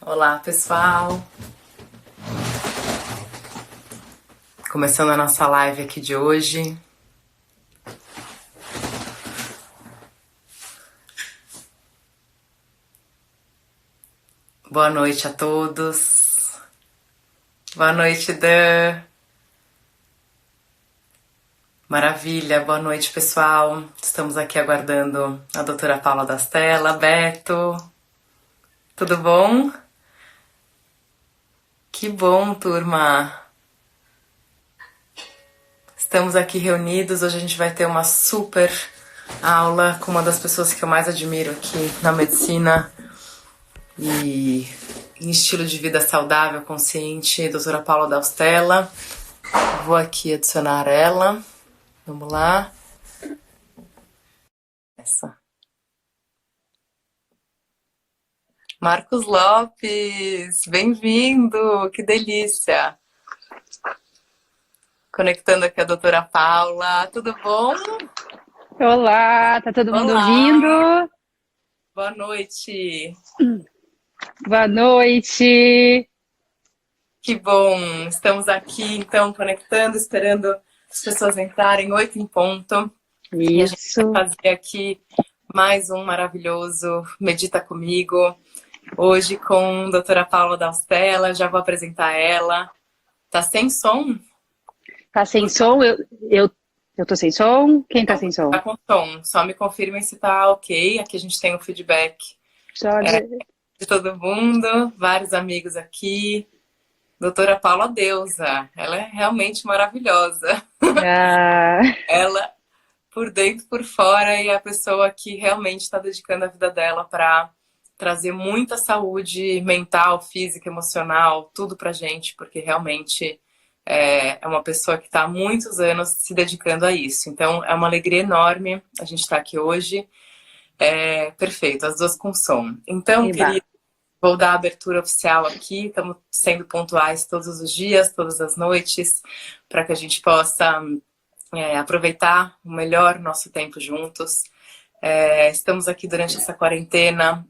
Olá, pessoal! Começando a nossa live aqui de hoje. Boa noite a todos. Boa noite, Dan. Maravilha, boa noite, pessoal. Estamos aqui aguardando a doutora Paula Dastella. Beto, tudo bom? Que bom, turma! Estamos aqui reunidos. Hoje a gente vai ter uma super aula com uma das pessoas que eu mais admiro aqui na medicina e em estilo de vida saudável, consciente, doutora Paula Dastella. Vou aqui adicionar ela. Vamos lá. Essa. Marcos Lopes, bem-vindo, que delícia. Conectando aqui a doutora Paula, tudo bom? Olá, tá todo mundo Olá. ouvindo? Boa noite. Boa noite. Que bom, estamos aqui então conectando, esperando as pessoas entrarem, 8 em ponto. E a gente Isso. vai fazer aqui mais um maravilhoso Medita Comigo. Hoje com a doutora Paula Dastella, já vou apresentar ela. Tá sem som? Tá sem som? Eu tô sem som? Quem tá sem som? Tá com som, só me confirmem se tá ok. Aqui a gente tem o feedback de todo mundo, vários amigos aqui. Doutora Paula Deusa, ela é realmente maravilhosa. Ah, Ela, por dentro e por fora, é a pessoa que realmente está dedicando a vida dela para trazer muita saúde mental, física, emocional, tudo pra gente, porque realmente é uma pessoa que está há muitos anos se dedicando a isso. Então, é uma alegria enorme a gente estar aqui hoje. Perfeito, as duas com som. Então, eba. querido, vou dar a abertura oficial aqui. Estamos sendo pontuais todos os dias, todas as noites, para que a gente possa aproveitar o melhor nosso tempo juntos. Estamos aqui durante essa quarentena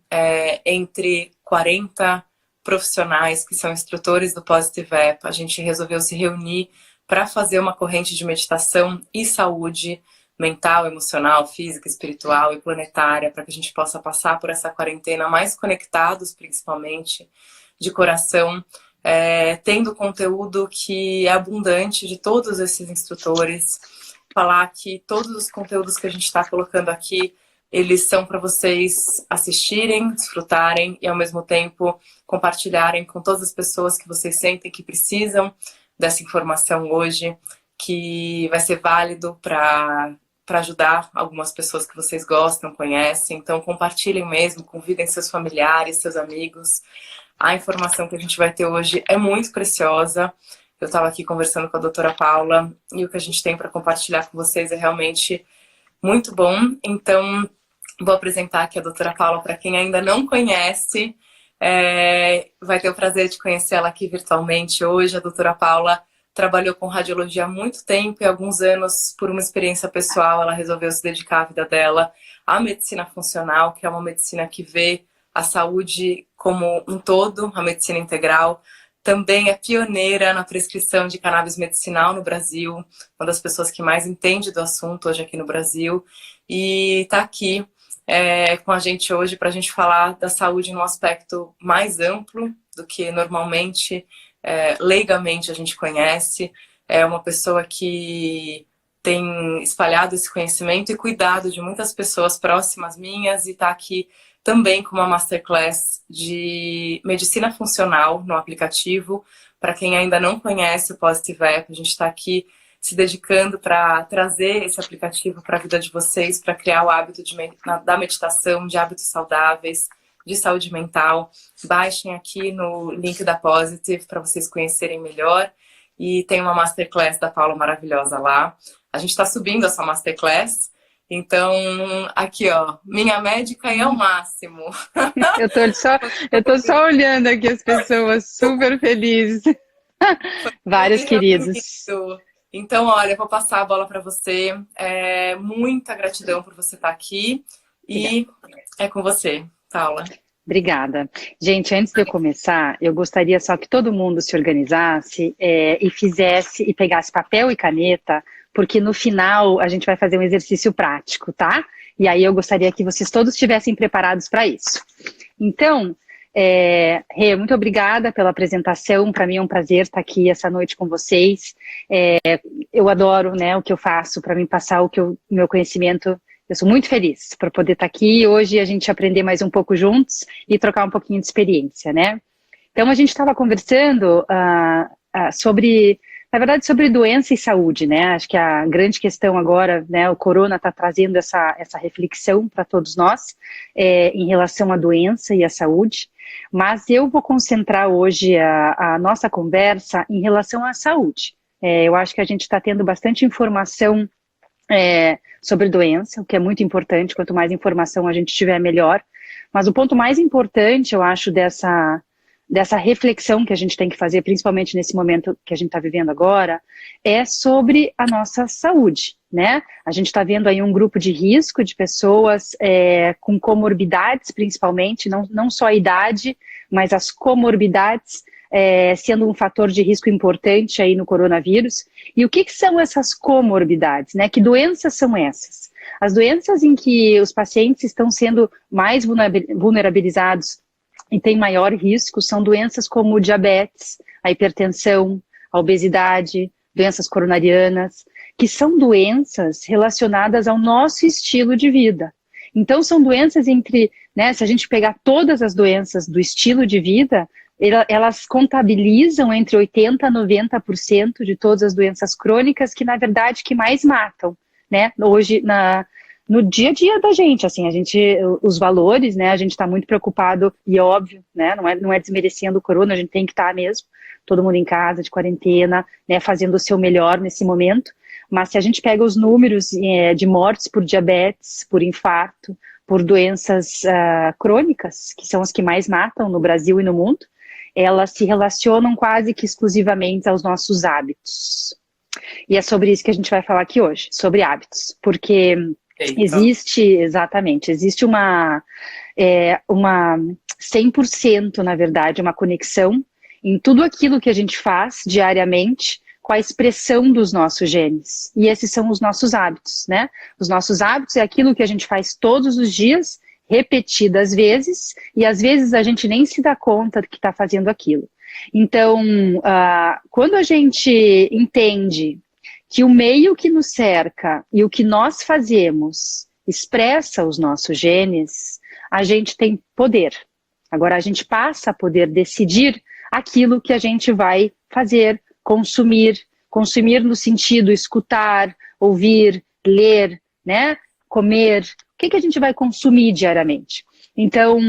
entre 40 profissionais que são instrutores do Positive App. A gente resolveu se reunir para fazer uma corrente de meditação e saúde mental, emocional, física, espiritual e planetária, para que a gente possa passar por essa quarentena mais conectados, principalmente, de coração, tendo conteúdo que é abundante de todos esses instrutores. Falar que todos os conteúdos que a gente está colocando aqui, eles são para vocês assistirem, desfrutarem e, ao mesmo tempo, compartilharem com todas as pessoas que vocês sentem que precisam dessa informação hoje, que vai ser válido para ajudar algumas pessoas que vocês gostam, conhecem. Então, compartilhem mesmo, convidem seus familiares, seus amigos. A informação que a gente vai ter hoje é muito preciosa. Eu estava aqui conversando com a doutora Paula e o que a gente tem para compartilhar com vocês é realmente muito bom. Então, vou apresentar aqui a doutora Paula para quem ainda não conhece. Vai ter o prazer de conhecê-la aqui virtualmente hoje. A doutora Paula trabalhou com radiologia há muito tempo e há alguns anos, por uma experiência pessoal, ela resolveu se dedicar à vida dela à medicina funcional, que é uma medicina que vê a saúde como um todo, a medicina integral. Também é pioneira na prescrição de cannabis medicinal no Brasil, uma das pessoas que mais entende do assunto hoje aqui no Brasil, e está aqui com a gente hoje para a gente falar da saúde num aspecto mais amplo do que normalmente, leigamente, a gente conhece. É uma pessoa que tem espalhado esse conhecimento e cuidado de muitas pessoas próximas minhas e está aqui também com uma masterclass de medicina funcional no aplicativo. Para quem ainda não conhece o Positive App, a gente está aqui se dedicando para trazer esse aplicativo para a vida de vocês, para criar o hábito da meditação, de hábitos saudáveis, de saúde mental. Baixem aqui no link da Positive para vocês conhecerem melhor. E tem uma masterclass da Paula maravilhosa lá. A gente está subindo essa masterclass. Então, aqui, ó, minha médica é o máximo. Eu tô só olhando aqui as pessoas super felizes. Vários queridos. Então, olha, eu vou passar a bola para você. Muita gratidão por você estar aqui. E é com você, Paula. Obrigada. Gente, antes de eu começar, eu gostaria só que todo mundo se organizasse e fizesse e pegasse papel e caneta, porque no final a gente vai fazer um exercício prático, tá? E aí eu gostaria que vocês todos estivessem preparados para isso. Então, Rê, muito obrigada pela apresentação. Para mim é um prazer estar aqui essa noite com vocês. Eu adoro, né, o que eu faço para mim passar meu conhecimento. Eu sou muito feliz por poder estar aqui hoje e a gente aprender mais um pouco juntos e trocar um pouquinho de experiência, né? Então, a gente estava conversando na verdade, sobre doença e saúde, né? Acho que a grande questão agora, né, o corona está trazendo essa reflexão para todos nós em relação à doença e à saúde, mas eu vou concentrar hoje a nossa conversa em relação à saúde. Eu acho que a gente está tendo bastante informação sobre doença, o que é muito importante. Quanto mais informação a gente tiver, melhor. Mas o ponto mais importante, eu acho, dessa reflexão que a gente tem que fazer, principalmente nesse momento que a gente está vivendo agora, é sobre a nossa saúde, né? A gente está vendo aí um grupo de risco de pessoas com comorbidades, principalmente, não só a idade, mas as comorbidades, sendo um fator de risco importante aí no coronavírus. E o que são essas comorbidades, né? Que doenças são essas? As doenças em que os pacientes estão sendo mais vulnerabilizados e têm maior risco são doenças como o diabetes, a hipertensão, a obesidade, doenças coronarianas, que são doenças relacionadas ao nosso estilo de vida. Então são doenças né, se a gente pegar todas as doenças do estilo de vida, elas contabilizam entre 80% a 90% de todas as doenças crônicas que, na verdade, que mais matam, né? Hoje, no dia a dia da gente, assim, os valores, né? A gente está muito preocupado, e óbvio, né? Não é desmerecendo o corona, a gente tem que estar mesmo, todo mundo em casa, de quarentena, né? Fazendo o seu melhor nesse momento. Mas se a gente pega os números de mortes por diabetes, por infarto, por doenças crônicas, que são as que mais matam no Brasil e no mundo, elas se relacionam quase que exclusivamente aos nossos hábitos. E é sobre isso que a gente vai falar aqui hoje, sobre hábitos, porque existe uma 100%, na verdade, uma conexão em tudo aquilo que a gente faz diariamente com a expressão dos nossos genes. E esses são os nossos hábitos, né? Os nossos hábitos é aquilo que a gente faz todos os dias, repetidas vezes, e às vezes a gente nem se dá conta que está fazendo aquilo. Então, quando a gente entende que o meio que nos cerca e o que nós fazemos expressa os nossos genes, a gente tem poder. Agora a gente passa a poder decidir aquilo que a gente vai fazer, consumir no sentido escutar, ouvir, ler, né? Comer. O que a gente vai consumir diariamente? Então,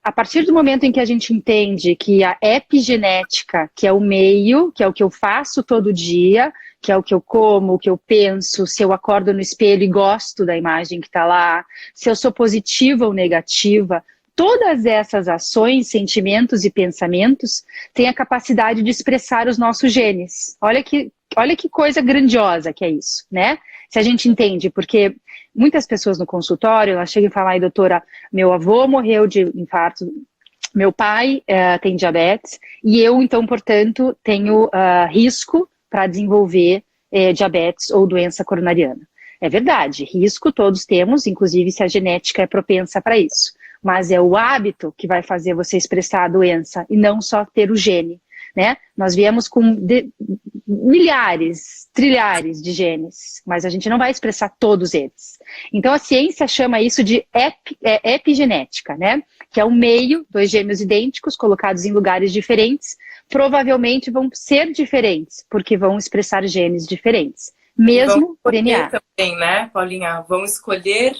a partir do momento em que a gente entende que a epigenética, que é o meio, que é o que eu faço todo dia, que é o que eu como, o que eu penso, se eu acordo no espelho e gosto da imagem que está lá, se eu sou positiva ou negativa, todas essas ações, sentimentos e pensamentos têm a capacidade de expressar os nossos genes. Olha que coisa grandiosa que é isso, né? Se a gente entende, porque muitas pessoas no consultório, elas chegam e falam, ai, doutora, meu avô morreu de infarto, meu pai tem diabetes, e eu, então, portanto, tenho risco para desenvolver diabetes ou doença coronariana. É verdade, risco todos temos, inclusive se a genética é propensa para isso. Mas é o hábito que vai fazer você expressar a doença e não só ter o gene, né? Nós viemos com milhares, trilhares de genes, mas a gente não vai expressar todos eles. Então a ciência chama isso de epigenética, né? Que é o meio, dois gêmeos idênticos colocados em lugares diferentes, provavelmente vão ser diferentes, porque vão expressar genes diferentes. Mesmo DNA. Também, né, Paulinha? Vão escolher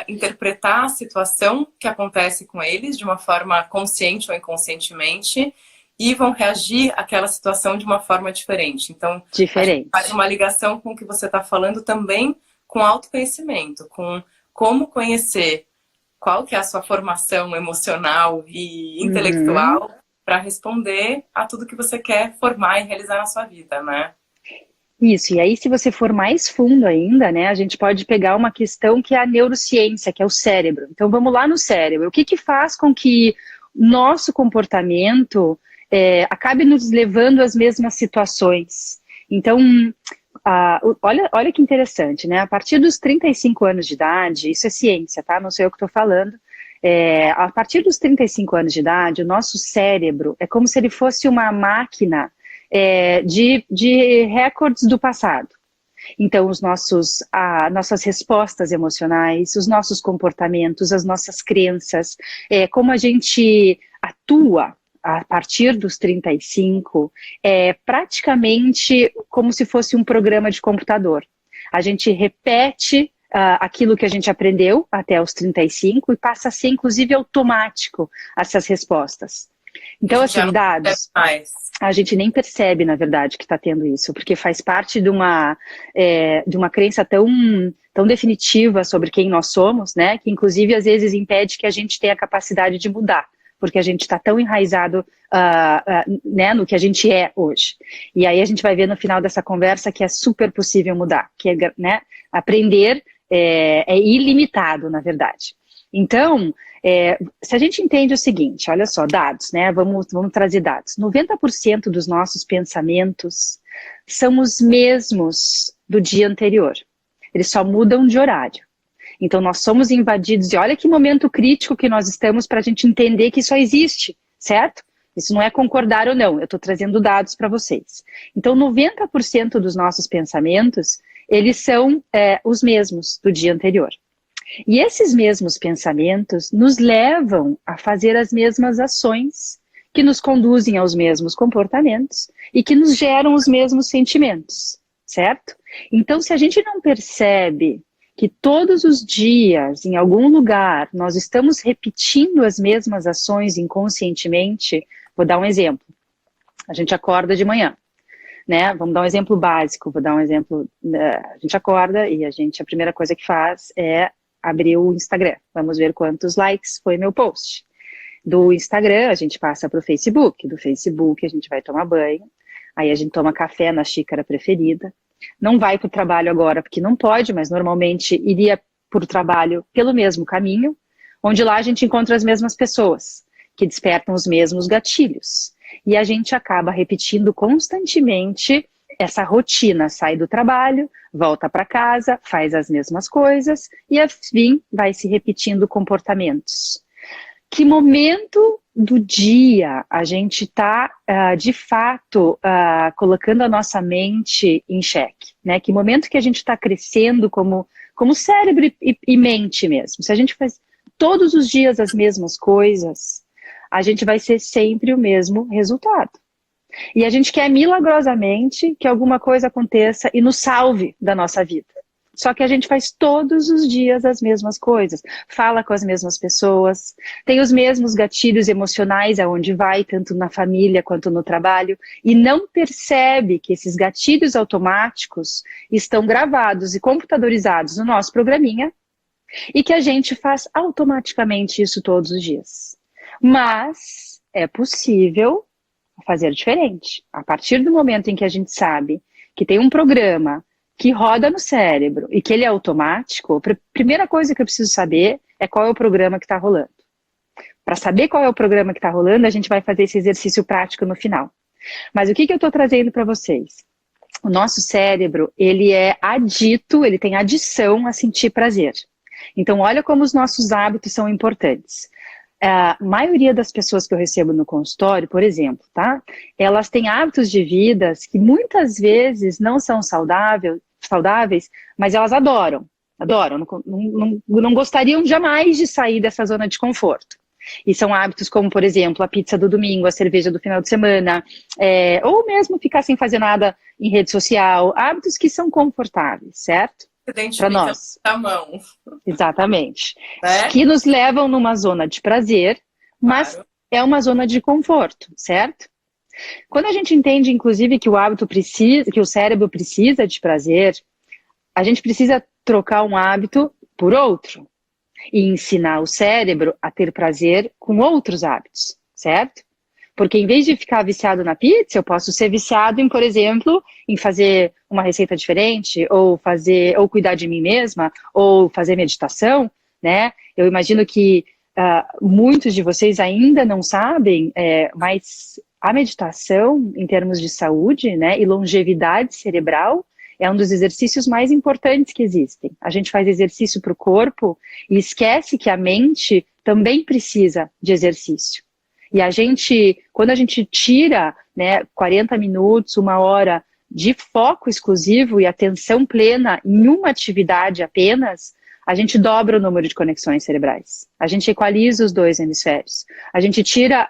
interpretar a situação que acontece com eles de uma forma consciente ou inconscientemente e vão reagir àquela situação de uma forma diferente. Então, diferente. Faz uma ligação com o que você está falando também com autoconhecimento, com como conhecer qual que é a sua formação emocional e intelectual para responder a tudo que você quer formar e realizar na sua vida, né? Isso, e aí se você for mais fundo ainda, né, a gente pode pegar uma questão que é a neurociência, que é o cérebro. Então vamos lá no cérebro. O que que faz com que nosso comportamento acabe nos levando às mesmas situações? Então, olha que interessante, né? A partir dos 35 anos de idade, isso é ciência, tá? Não sou eu que estou falando. A partir dos 35 anos de idade, o nosso cérebro é como se ele fosse uma máquina de recordes do passado. Então, nossas respostas emocionais, os nossos comportamentos, as nossas crenças, como a gente atua a partir dos 35, é praticamente como se fosse um programa de computador. A gente repete aquilo que a gente aprendeu até os 35 e passa a ser, inclusive, automático essas respostas. Então, assim, dados, a gente nem percebe, na verdade, que está tendo isso, porque faz parte de uma crença tão definitiva sobre quem nós somos, né, que inclusive às vezes impede que a gente tenha a capacidade de mudar, porque a gente está tão enraizado né, no que a gente é hoje. E aí a gente vai ver no final dessa conversa que é super possível mudar, que né, aprender é ilimitado, na verdade. Então, se a gente entende o seguinte, olha só, dados, né? Vamos trazer dados. 90% dos nossos pensamentos são os mesmos do dia anterior. Eles só mudam de horário. Então, nós somos invadidos, e olha que momento crítico que nós estamos para a gente entender que isso existe, certo? Isso não é concordar ou não, eu estou trazendo dados para vocês. Então, 90% dos nossos pensamentos, eles são os mesmos do dia anterior. E esses mesmos pensamentos nos levam a fazer as mesmas ações, que nos conduzem aos mesmos comportamentos e que nos geram os mesmos sentimentos, certo? Então, se a gente não percebe que todos os dias, em algum lugar, nós estamos repetindo as mesmas ações inconscientemente, vou dar um exemplo. A gente acorda de manhã, né? Vamos dar um exemplo básico, vou dar um exemplo. A gente acorda e a primeira coisa que faz é abrir o Instagram. Vamos ver quantos likes foi meu post. Do Instagram, a gente passa para o Facebook. Do Facebook, a gente vai tomar banho. Aí a gente toma café na xícara preferida. Não vai para o trabalho agora, porque não pode, mas normalmente iria para o trabalho pelo mesmo caminho, onde lá a gente encontra as mesmas pessoas, que despertam os mesmos gatilhos. E a gente acaba repetindo constantemente essa rotina, sai do trabalho, volta para casa, faz as mesmas coisas e assim vai se repetindo comportamentos. Que momento do dia a gente está, de fato, colocando a nossa mente em xeque, né? Que momento que a gente está crescendo como cérebro e mente mesmo. Se a gente faz todos os dias as mesmas coisas, a gente vai ser sempre o mesmo resultado. E a gente quer milagrosamente que alguma coisa aconteça e nos salve da nossa vida. Só que a gente faz todos os dias as mesmas coisas, fala com as mesmas pessoas, tem os mesmos gatilhos emocionais aonde vai, tanto na família quanto no trabalho, e não percebe que esses gatilhos automáticos estão gravados e computadorizados no nosso programinha e que a gente faz automaticamente isso todos os dias. Mas é possível fazer diferente. A partir do momento em que a gente sabe que tem um programa que roda no cérebro e que ele é automático, a primeira coisa que eu preciso saber é qual é o programa que está rolando. Para saber qual é o programa que está rolando, a gente vai fazer esse exercício prático no final. Mas o que eu estou trazendo para vocês? O nosso cérebro, ele é adito, ele tem adição a sentir prazer. Então, olha como os nossos hábitos são importantes. A maioria das pessoas que eu recebo no consultório, por exemplo, tá? Elas têm hábitos de vida que muitas vezes não são saudáveis, mas elas adoram, não gostariam jamais de sair dessa zona de conforto. E são hábitos como, por exemplo, a pizza do domingo, a cerveja do final de semana, ou mesmo ficar sem fazer nada em rede social, hábitos que são confortáveis, certo? Para nós. A mão. Exatamente. Que nos levam numa zona de prazer, mas claro, é uma zona de conforto, certo? Quando a gente entende, inclusive, que o hábito precisa, que o cérebro precisa de prazer, a gente precisa trocar um hábito por outro e ensinar o cérebro a ter prazer com outros hábitos, certo? Porque em vez de ficar viciado na pizza, eu posso ser viciado em, por exemplo, em fazer uma receita diferente, ou cuidar de mim mesma, ou fazer meditação, né? Eu imagino que muitos de vocês ainda não sabem, mas a meditação, em termos de saúde, né, e longevidade cerebral, é um dos exercícios mais importantes que existem. A gente faz exercício para o corpo e esquece que a mente também precisa de exercício. E quando a gente tira, né, 40 minutos, 1 hora de foco exclusivo e atenção plena em uma atividade apenas, a gente dobra o número de conexões cerebrais. A gente equaliza os 2 hemisférios. A gente tira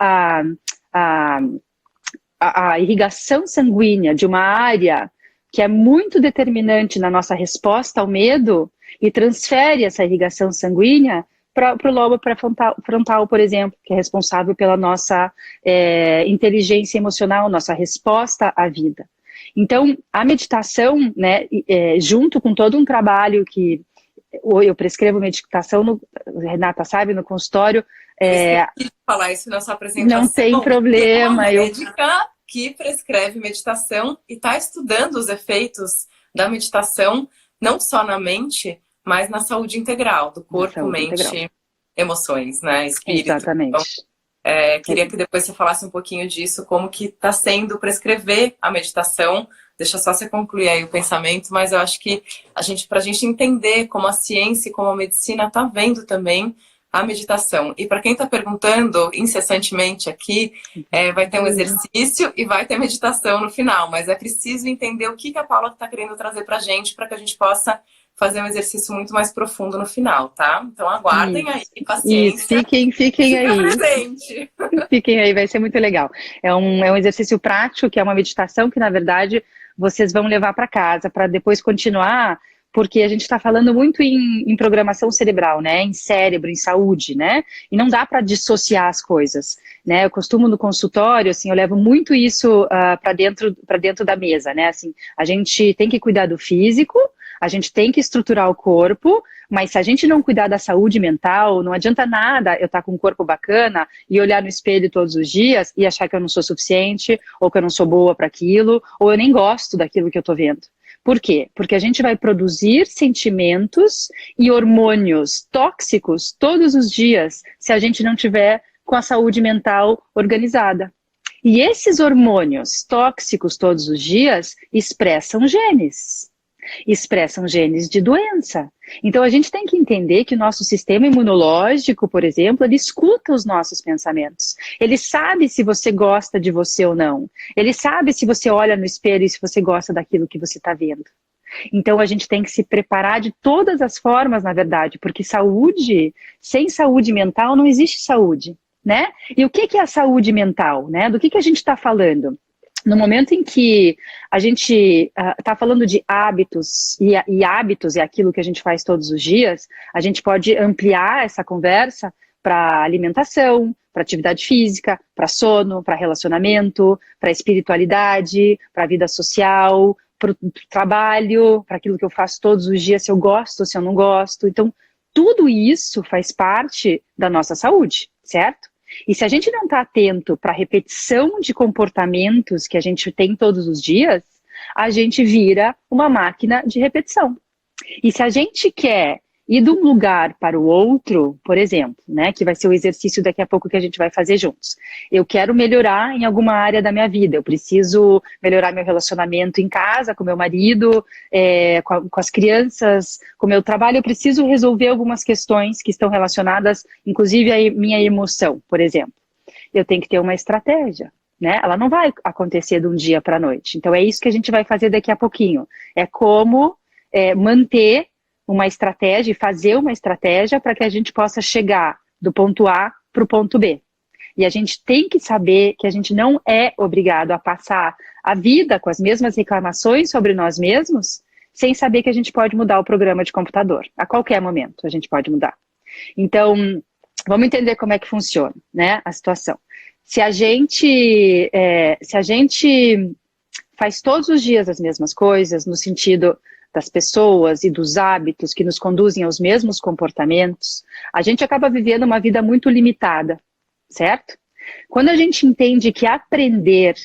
a irrigação sanguínea de uma área que é muito determinante na nossa resposta ao medo e transfere essa irrigação sanguínea para o lobo pré-frontal, por exemplo, que é responsável pela nossa inteligência emocional, nossa resposta à vida. Então, a meditação, né, junto com todo um trabalho que eu prescrevo meditação, Renata sabe, no consultório. Esqueci de falar isso na sua apresentação. Não tem problema. Tem uma médica que prescreve meditação e está estudando os efeitos da meditação, não só na mente, mas na saúde integral, do corpo, mente, emoções, né, espírito. Exatamente. Então, queria que depois você falasse um pouquinho disso, como que está sendo prescrever a meditação. Deixa só você concluir aí o pensamento, mas eu acho que para a gente entender como a ciência e como a medicina está vendo também a meditação. E para quem está perguntando incessantemente aqui, vai ter um exercício e vai ter meditação no final, mas é preciso entender o que a Paula está querendo trazer para a gente, para que a gente possa fazer um exercício muito mais profundo no final, tá? Então aguardem aí, paciência. Fiquem aí. Presente. Fiquem aí, vai ser muito legal. É um exercício prático, que é uma meditação que, na verdade, vocês vão levar para casa, para depois continuar, porque a gente está falando muito em programação cerebral, né? Em cérebro, em saúde, né? E não dá para dissociar as coisas, né? Eu costumo no consultório, assim, eu levo muito isso para dentro da mesa, né? Assim, a gente tem que cuidar do físico, a gente tem que estruturar o corpo, mas se a gente não cuidar da saúde mental, não adianta nada eu estar com um corpo bacana e olhar no espelho todos os dias e achar que eu não sou suficiente, ou que eu não sou boa para aquilo, ou eu nem gosto daquilo que eu estou vendo. Por quê? Porque a gente vai produzir sentimentos e hormônios tóxicos todos os dias se a gente não tiver com a saúde mental organizada. E esses hormônios tóxicos todos os dias expressam genes de doença. Então a gente tem que entender que o nosso sistema imunológico, por exemplo, ele escuta os nossos pensamentos. Ele sabe se você gosta de você ou não. Ele sabe se você olha no espelho e se você gosta daquilo que você está vendo. Então a gente tem que se preparar de todas as formas, na verdade, porque sem saúde mental não existe saúde, né? E o que é a saúde mental, né? Do que a gente está falando? No momento em que a gente está falando de hábitos, e hábitos é aquilo que a gente faz todos os dias, a gente pode ampliar essa conversa para alimentação, para atividade física, para sono, para relacionamento, para espiritualidade, para a vida social, para o trabalho, para aquilo que eu faço todos os dias, se eu gosto ou se eu não gosto. Então, tudo isso faz parte da nossa saúde, certo? E se a gente não está atento para a repetição de comportamentos que a gente tem todos os dias, a gente vira uma máquina de repetição. E se a gente quer ir de um lugar para o outro, por exemplo, né, que vai ser o exercício daqui a pouco que a gente vai fazer juntos. Eu quero melhorar em alguma área da minha vida, eu preciso melhorar meu relacionamento em casa, com meu marido, com as crianças, com o meu trabalho, eu preciso resolver algumas questões que estão relacionadas, inclusive a minha emoção, por exemplo. Eu tenho que ter uma estratégia, né? Ela não vai acontecer de um dia para a noite. Então é isso que a gente vai fazer daqui a pouquinho. É como manter uma estratégia e fazer uma estratégia para que a gente possa chegar do ponto A para o ponto B. E a gente tem que saber que a gente não é obrigado a passar a vida com as mesmas reclamações sobre nós mesmos, sem saber que a gente pode mudar o programa de computador. A qualquer momento a gente pode mudar. Então, vamos entender como é que funciona, né, a situação. Se a gente faz todos os dias as mesmas coisas, no sentido das pessoas e dos hábitos que nos conduzem aos mesmos comportamentos, a gente acaba vivendo uma vida muito limitada, certo? Quando a gente entende que aprender,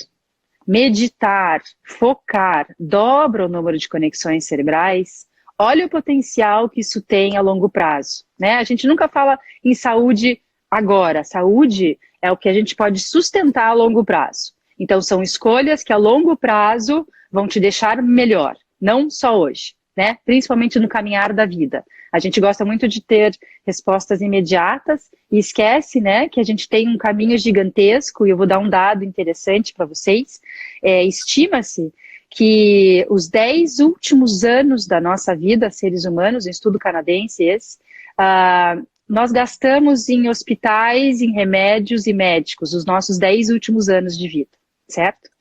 meditar, focar, dobra o número de conexões cerebrais, olha o potencial que isso tem a longo prazo, né? A gente nunca fala em saúde agora. Saúde é o que a gente pode sustentar a longo prazo. Então, são escolhas que a longo prazo vão te deixar melhor, não só hoje, né? Principalmente no caminhar da vida. A gente gosta muito de ter respostas imediatas e esquece, né, que a gente tem um caminho gigantesco, e eu vou dar um dado interessante para vocês. Estima-se que os 10 últimos anos da nossa vida, seres humanos, um estudo canadense esse, nós gastamos em hospitais, em remédios e médicos, os nossos 10 últimos anos de vida, certo?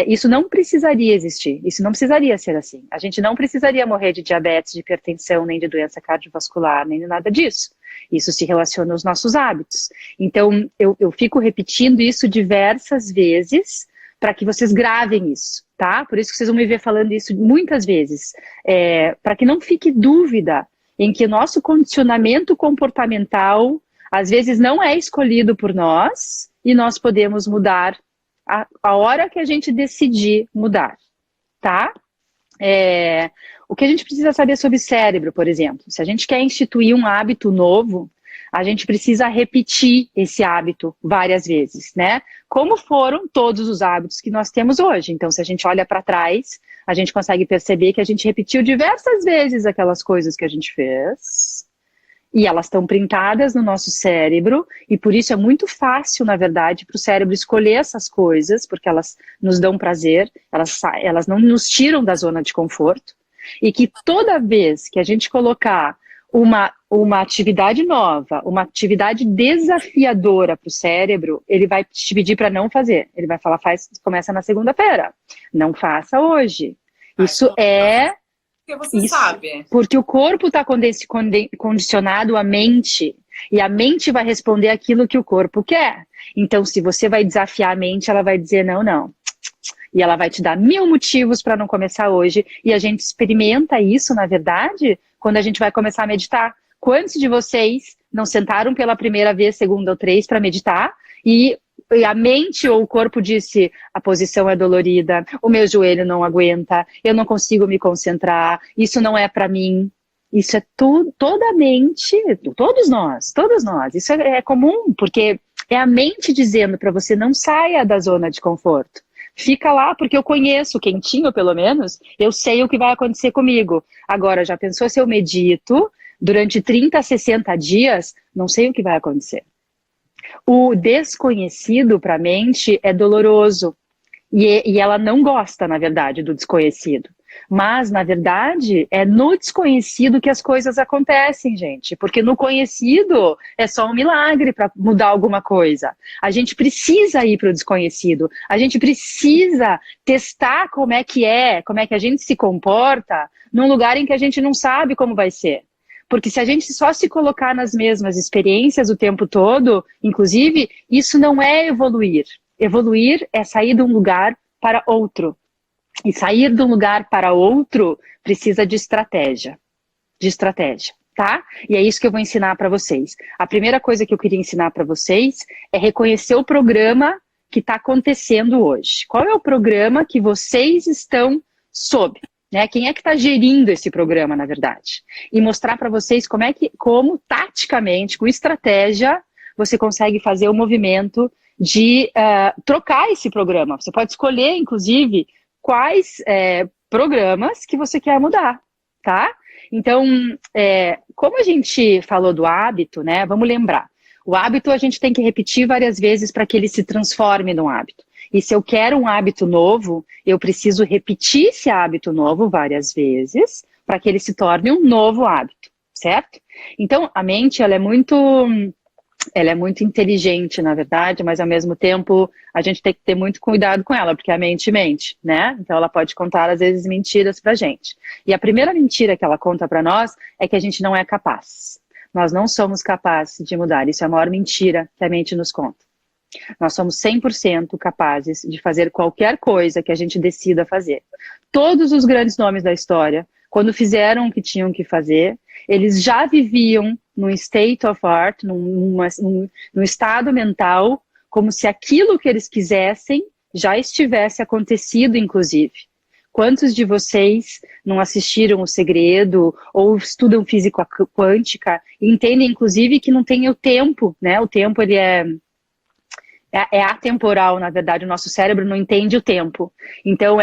Isso não precisaria existir, isso não precisaria ser assim. A gente não precisaria morrer de diabetes, de hipertensão, nem de doença cardiovascular, nem de nada disso. Isso se relaciona aos nossos hábitos. Então, eu fico repetindo isso diversas vezes para que vocês gravem isso, tá? Por isso que vocês vão me ver falando isso muitas vezes, para que não fique dúvida em que o nosso condicionamento comportamental, às vezes, não é escolhido por nós e nós podemos mudar a hora que a gente decidir mudar, tá? O que a gente precisa saber sobre cérebro, por exemplo, se a gente quer instituir um hábito novo, a gente precisa repetir esse hábito várias vezes, né? Como foram todos os hábitos que nós temos hoje. Então, se a gente olha para trás, a gente consegue perceber que a gente repetiu diversas vezes aquelas coisas que a gente fez, e elas estão printadas no nosso cérebro, e por isso é muito fácil, na verdade, para o cérebro escolher essas coisas, porque elas nos dão prazer, elas não nos tiram da zona de conforto, e que toda vez que a gente colocar uma atividade nova, uma atividade desafiadora para o cérebro, ele vai te pedir para não fazer. Ele vai falar, começa na segunda-feira, não faça hoje. Isso é... Porque você sabe. Porque o corpo está condicionado à mente, e a mente vai responder aquilo que o corpo quer. Então, se você vai desafiar a mente, ela vai dizer não, não. E ela vai te dar 1000 motivos para não começar hoje. E a gente experimenta isso, na verdade, quando a gente vai começar a meditar. Quantos de vocês não sentaram pela primeira vez, segunda ou 3, para meditar, e a mente ou o corpo disse, a posição é dolorida, o meu joelho não aguenta, eu não consigo me concentrar, isso não é para mim. Isso é toda a mente, todos nós, isso é comum, porque é a mente dizendo para você não saia da zona de conforto. Fica lá, porque eu conheço, quentinho pelo menos, eu sei o que vai acontecer comigo. Agora, já pensou se eu medito durante 30 a 60 dias, não sei o que vai acontecer. O desconhecido para a mente é doloroso, e ela não gosta, na verdade, do desconhecido. Mas, na verdade, é no desconhecido que as coisas acontecem, gente. Porque no conhecido é só um milagre para mudar alguma coisa. A gente precisa ir para o desconhecido. A gente precisa testar como é que a gente se comporta num lugar em que a gente não sabe como vai ser. Porque se a gente só se colocar nas mesmas experiências o tempo todo, inclusive, isso não é evoluir. Evoluir é sair de um lugar para outro. E sair de um lugar para outro precisa de estratégia. Tá? E é isso que eu vou ensinar para vocês. A primeira coisa que eu queria ensinar para vocês é reconhecer o programa que está acontecendo hoje. Qual é o programa que vocês estão sob? Né? Quem é que está gerindo esse programa, na verdade? E mostrar para vocês como taticamente, com estratégia, você consegue fazer o movimento de trocar esse programa. Você pode escolher, inclusive, quais programas que você quer mudar, tá? Então, como a gente falou do hábito, né? Vamos lembrar. O hábito a gente tem que repetir várias vezes para que ele se transforme num hábito. E se eu quero um hábito novo, eu preciso repetir esse hábito novo várias vezes para que ele se torne um novo hábito, certo? Então, a mente, ela é muito inteligente, na verdade, mas ao mesmo tempo a gente tem que ter muito cuidado com ela, porque a mente mente, né? Então ela pode contar, às vezes, mentiras pra gente. E a primeira mentira que ela conta pra nós é que a gente não é capaz. Nós não somos capazes de mudar. Isso é a maior mentira que a mente nos conta. Nós somos 100% capazes de fazer qualquer coisa que a gente decida fazer. Todos os grandes nomes da história, quando fizeram o que tinham que fazer, eles já viviam num state of art, num estado mental como se aquilo que eles quisessem já estivesse acontecido, inclusive. Quantos de vocês não assistiram O Segredo ou estudam física quântica e entendem, inclusive, que não tem o tempo, né? O tempo, ele é atemporal, na verdade. O nosso cérebro não entende o tempo. Então,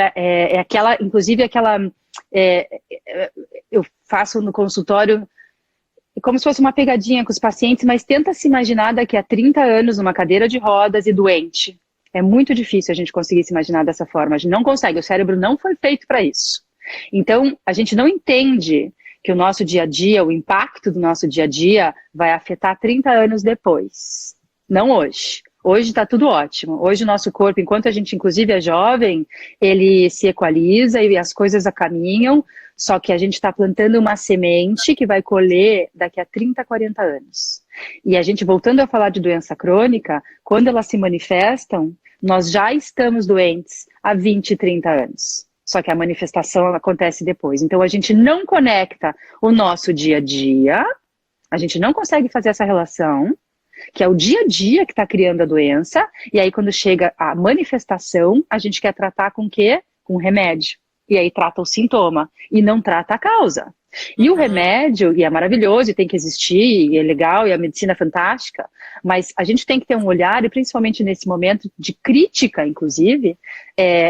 aquela, inclusive, eu faço no consultório como se fosse uma pegadinha com os pacientes, mas tenta se imaginar daqui a 30 anos numa cadeira de rodas e doente. É muito difícil a gente conseguir se imaginar dessa forma. A gente não consegue, o cérebro não foi feito para isso. Então, a gente não entende que o nosso dia a dia, o impacto do nosso dia a dia vai afetar 30 anos depois. Não hoje. Hoje está tudo ótimo. Hoje o nosso corpo, enquanto a gente inclusive é jovem, ele se equaliza e as coisas caminham, só que a gente está plantando uma semente que vai colher daqui a 30, 40 anos. E a gente, voltando a falar de doença crônica, quando elas se manifestam, nós já estamos doentes há 20, 30 anos. Só que a manifestação acontece depois. Então a gente não conecta o nosso dia a dia, a gente não consegue fazer essa relação, que é o dia a dia que está criando a doença, e aí quando chega a manifestação, a gente quer tratar com o quê? Com remédio. E aí trata o sintoma, e não trata a causa. E o remédio, e é maravilhoso, e tem que existir, e é legal, e a medicina é fantástica, mas a gente tem que ter um olhar, e principalmente nesse momento de crítica, inclusive,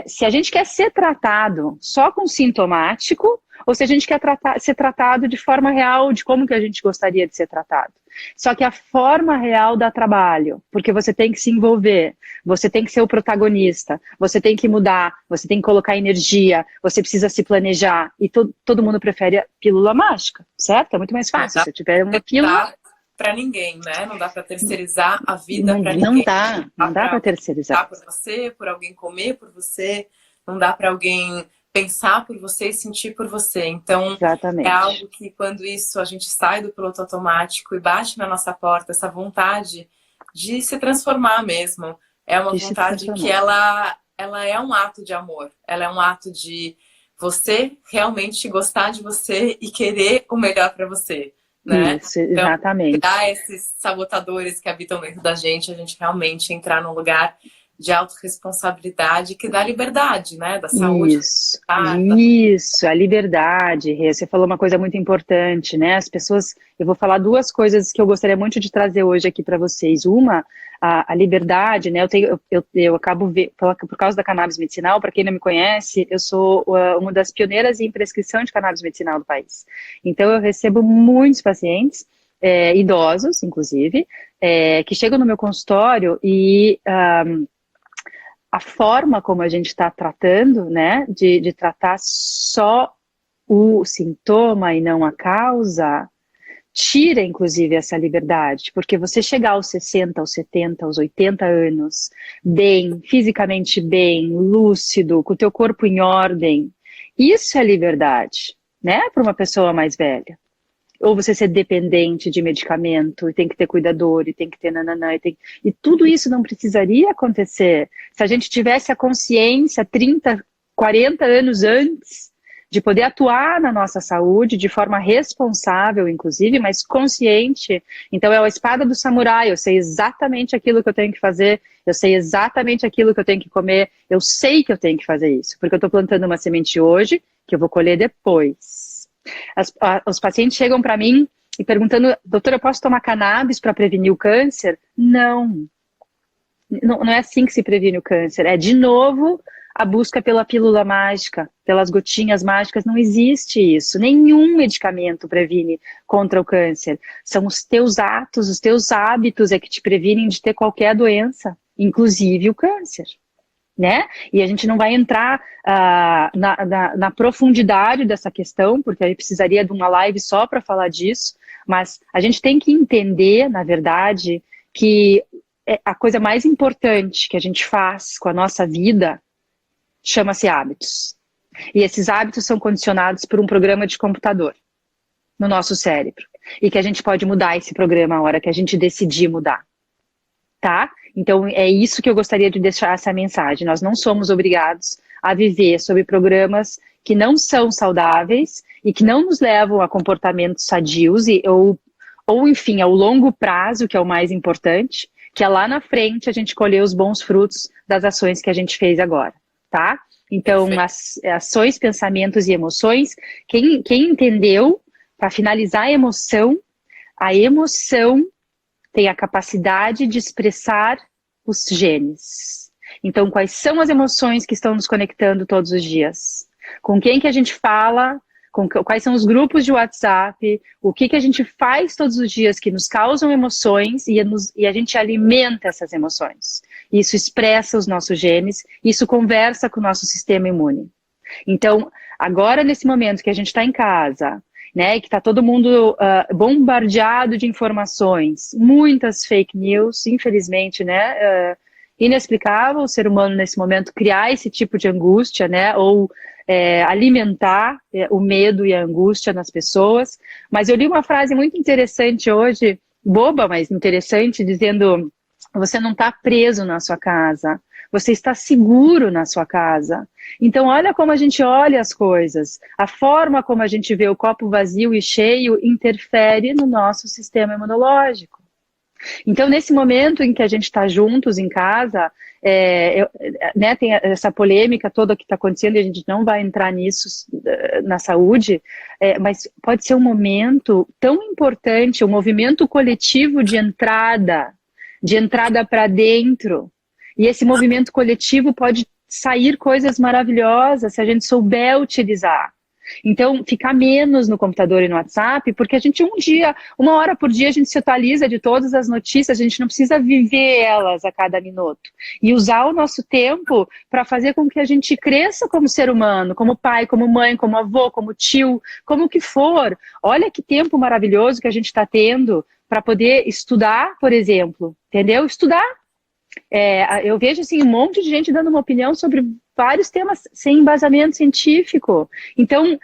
se a gente quer ser tratado só com sintomático, ou se a gente quer ser tratado de forma real, de como que a gente gostaria de ser tratado. Só que a forma real dá trabalho, porque você tem que se envolver, você tem que ser o protagonista, você tem que mudar, você tem que colocar energia, você precisa se planejar, e todo mundo prefere a pílula mágica, certo? É muito mais fácil, se tiver uma pílula... Para ninguém, né? Não dá para terceirizar a vida para ninguém. Não dá para terceirizar. Não dá por você, por alguém comer por você, não dá para alguém pensar por você e sentir por você. Então, exatamente. É algo que quando isso a gente sai do piloto automático e bate na nossa porta, essa vontade de se transformar mesmo, é uma vontade que ela é um ato de amor, ela é um ato de você realmente gostar de você e querer o melhor para você. Né? Isso, exatamente. Então, tirar esses sabotadores que habitam dentro da gente, a gente realmente entrar num lugar de autorresponsabilidade que dá liberdade, né? Da saúde. Isso, a liberdade. Você falou uma coisa muito importante, né? As pessoas, eu vou falar duas coisas que eu gostaria muito de trazer hoje aqui para vocês. Uma, a liberdade, né? Eu acabo por causa da cannabis medicinal, para quem não me conhece, eu sou uma das pioneiras em prescrição de cannabis medicinal do país. Então eu recebo muitos pacientes, idosos, inclusive, que chegam no meu consultório e a forma como a gente está tratando, né, de tratar só o sintoma e não a causa, tira, inclusive, essa liberdade, porque você chegar aos 60, aos 70, aos 80 anos, bem, fisicamente bem, lúcido, com o teu corpo em ordem, isso é liberdade, né, para uma pessoa mais velha. Ou você ser dependente de medicamento, e tem que ter cuidador, e tem que ter nananã, e tudo isso não precisaria acontecer se a gente tivesse a consciência 30, 40 anos antes de poder atuar na nossa saúde de forma responsável, inclusive, mas consciente. Então é a espada do samurai, eu sei exatamente aquilo que eu tenho que fazer, eu sei exatamente aquilo que eu tenho que comer, eu sei que eu tenho que fazer isso, porque eu estou plantando uma semente hoje, que eu vou colher depois. Os pacientes chegam para mim e perguntando, doutora, eu posso tomar cannabis para prevenir o câncer? Não é assim que se previne o câncer. É, de novo, a busca pela pílula mágica, pelas gotinhas mágicas. Não existe isso. Nenhum medicamento previne contra o câncer. São os teus atos, os teus hábitos é que te previnem de ter qualquer doença, inclusive o câncer. Né? E a gente não vai entrar na profundidade dessa questão, porque aí precisaria de uma live só para falar disso, mas a gente tem que entender, na verdade, que a coisa mais importante que a gente faz com a nossa vida chama-se hábitos. E esses hábitos são condicionados por um programa de computador no nosso cérebro. E que a gente pode mudar esse programa a hora que a gente decidir mudar. Tá? Então é isso que eu gostaria de deixar essa mensagem. Nós não somos obrigados a viver sob programas que não são saudáveis e que não nos levam a comportamentos sadios ou enfim, ao longo prazo, que é o mais importante. que é lá na frente a gente colher os bons frutos das ações que a gente fez agora, tá? Então, ações, pensamentos e emoções, quem entendeu, para finalizar a emoção tem a capacidade de expressar os genes. Então, quais são as emoções que estão nos conectando todos os dias? Com quem que a gente fala? Quais são os grupos de WhatsApp? O que a gente faz todos os dias que nos causam emoções e a gente alimenta essas emoções. Isso expressa os nossos genes, isso conversa com o nosso sistema imune. Então, agora nesse momento que a gente está em casa, né, que está todo mundo bombardeado de informações, muitas fake news, infelizmente, né, inexplicável o ser humano nesse momento criar esse tipo de angústia, né, ou alimentar o medo e a angústia nas pessoas. Mas eu li uma frase muito interessante hoje, boba, mas interessante, dizendo: você não está preso na sua casa, você está seguro na sua casa. Então, olha como a gente olha as coisas. A forma como a gente vê o copo vazio e cheio interfere no nosso sistema imunológico. Então, nesse momento em que a gente está juntos em casa, né, tem essa polêmica toda que está acontecendo e a gente não vai entrar nisso na saúde, mas pode ser um momento tão importante, um movimento coletivo de entrada para dentro. E esse movimento coletivo pode sair coisas maravilhosas se a gente souber utilizar. Então, ficar menos no computador e no WhatsApp, porque a gente uma hora por dia, a gente se atualiza de todas as notícias, a gente não precisa viver elas a cada minuto. E usar o nosso tempo para fazer com que a gente cresça como ser humano, como pai, como mãe, como avô, como tio, como que for. Olha que tempo maravilhoso que a gente está tendo para poder estudar, por exemplo, entendeu? Estudar. Eu vejo assim, um monte de gente dando uma opinião sobre vários temas sem embasamento científico. Então,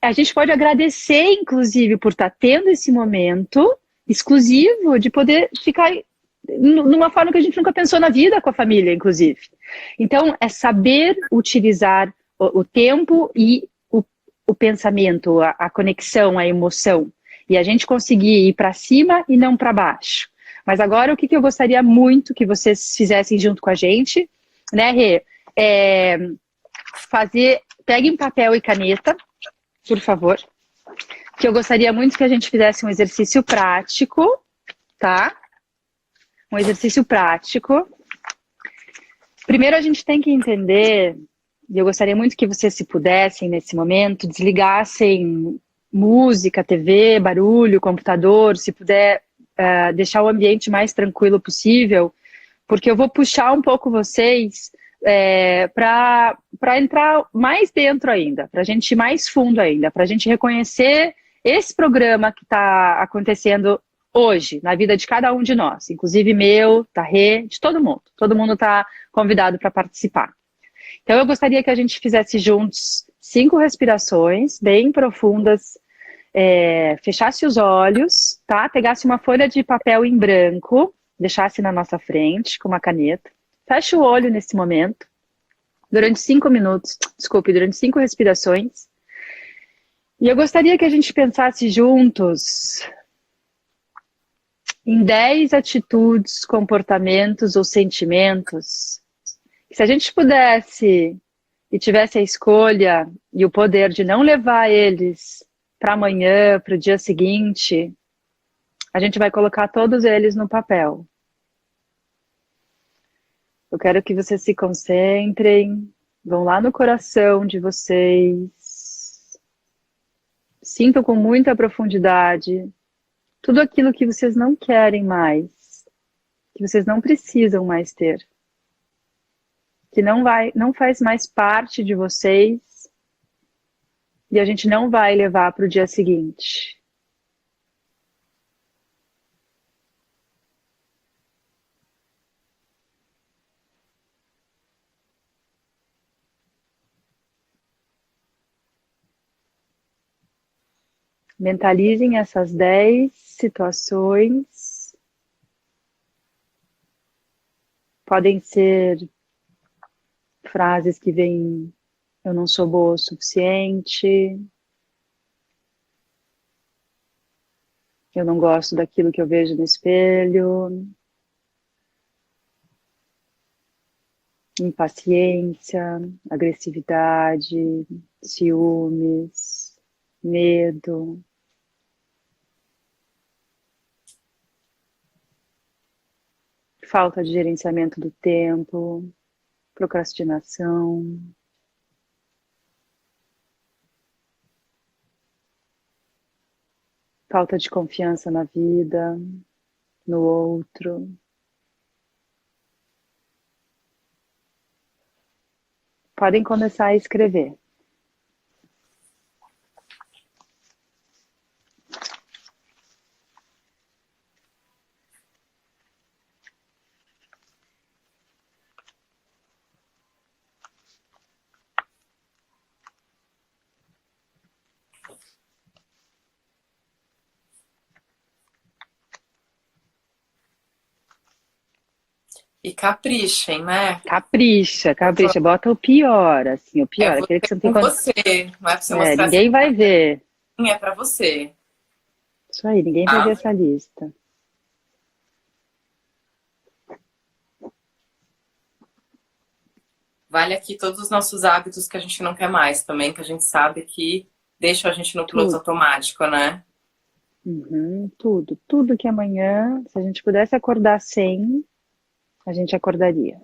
a gente pode agradecer, inclusive, por estar tendo esse momento exclusivo de poder ficar numa forma que a gente nunca pensou na vida com a família, inclusive. Então, é saber utilizar o tempo e o pensamento, a conexão, a emoção. E a gente conseguir ir para cima e não para baixo. Mas agora, o que eu gostaria muito que vocês fizessem junto com a gente, né, Rê? Peguem papel e caneta, por favor, que eu gostaria muito que a gente fizesse um exercício prático, tá? Um exercício prático. Primeiro a gente tem que entender, e eu gostaria muito que vocês, se pudessem, nesse momento, desligassem música, TV, barulho, computador, se puder deixar o ambiente mais tranquilo possível, porque eu vou puxar um pouco vocês para entrar mais dentro ainda, para a gente ir mais fundo ainda, para a gente reconhecer esse programa que está acontecendo hoje, na vida de cada um de nós, inclusive meu, da Rê, de todo mundo. Todo mundo está convidado para participar. Então, eu gostaria que a gente fizesse juntos 5 respirações bem profundas, fechasse os olhos, tá? Pegasse uma folha de papel em branco, deixasse na nossa frente com uma caneta. Feche o olho nesse momento, durante 5 minutos, durante 5 respirações. E eu gostaria que a gente pensasse juntos em 10 atitudes, comportamentos ou sentimentos que, se a gente pudesse e tivesse a escolha e o poder de não levar eles para amanhã, para o dia seguinte, a gente vai colocar todos eles no papel. Eu quero que vocês se concentrem, vão lá no coração de vocês, sintam com muita profundidade tudo aquilo que vocês não querem mais, que vocês não precisam mais ter, que não faz mais parte de vocês e a gente não vai levar para o dia seguinte. Mentalizem essas 10 situações. Podem ser frases que vêm: eu não sou boa o suficiente, eu não gosto daquilo que eu vejo no espelho, impaciência, agressividade, ciúmes, medo, falta de gerenciamento do tempo, procrastinação, falta de confiança na vida, no outro. Podem começar a escrever. E caprichem, né? Capricha, capricha, bota o pior, assim, o pior, É aquele que você você não tem com quando... você, não é pra você mostrar assim, ninguém vai ver. é pra você. Isso aí, ninguém vai ver Tá? essa lista. Vale aqui todos os nossos hábitos que a gente não quer mais também, que a gente sabe que deixam a gente no piloto Tudo. automático, né? Uhum, tudo. Tudo que amanhã, se a gente pudesse acordar sem, a gente acordaria.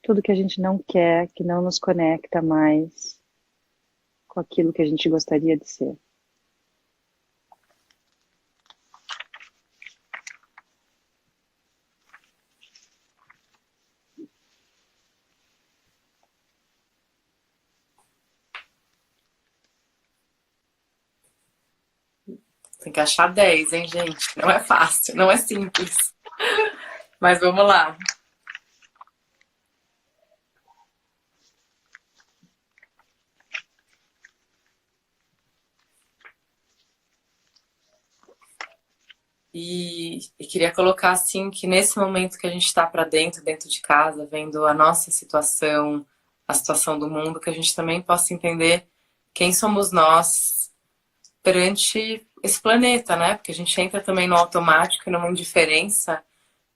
Tudo que a gente não quer, que não nos conecta mais com aquilo que a gente gostaria de ser. Tem que achar 10, hein, gente? Não é fácil, não é simples. Mas vamos lá. E queria colocar assim que nesse momento que a gente está para dentro, dentro de casa, vendo a nossa situação, a situação do mundo, que a gente também possa entender quem somos nós perante esse planeta, né? Porque a gente entra também no automático e numa indiferença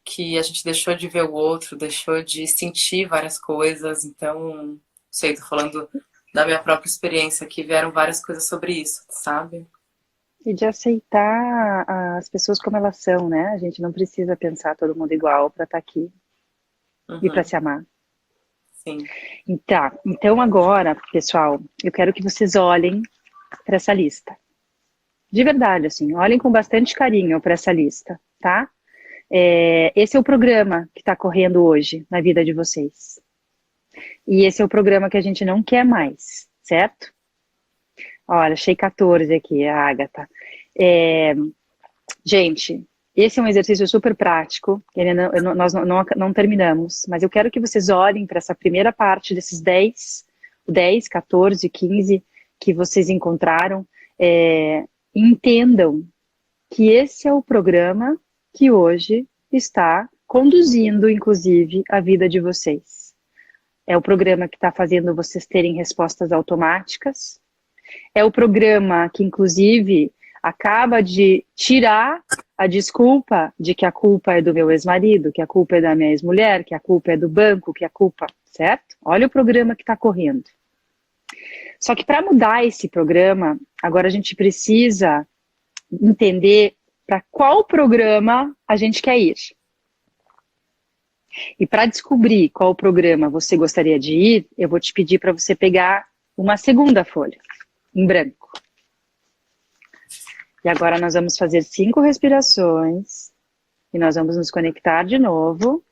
que a gente deixou de ver o outro, deixou de sentir várias coisas. Então, não sei, tô falando da minha própria experiência aqui, vieram várias coisas sobre isso, sabe? E de aceitar as pessoas como elas são, né? A gente não precisa pensar todo mundo igual para estar aqui e para Uhum, se amar. sim. Então agora, pessoal, eu quero que vocês olhem para essa lista. De verdade, assim, olhem com bastante carinho para essa lista, tá? Esse é o programa que está correndo hoje na vida de vocês. E esse é o programa que a gente não quer mais, certo? Olha, achei 14 aqui, a Agatha. Gente, esse é um exercício super prático, nós não terminamos, mas eu quero que vocês olhem para essa primeira parte desses 10, 14, 15 que vocês encontraram, entendam que esse é o programa que hoje está conduzindo, inclusive, a vida de vocês. É o programa que está fazendo vocês terem respostas automáticas. É o programa que, inclusive, acaba de tirar a desculpa de que a culpa é do meu ex-marido, que a culpa é da minha ex-mulher, que a culpa é do banco, que a culpa... Certo? Olha o programa que está correndo. Só que para mudar esse programa, agora a gente precisa entender para qual programa a gente quer ir. E para descobrir qual programa você gostaria de ir, eu vou te pedir para você pegar uma segunda folha, em branco. E agora nós vamos fazer 5 respirações e nós vamos nos conectar de novo.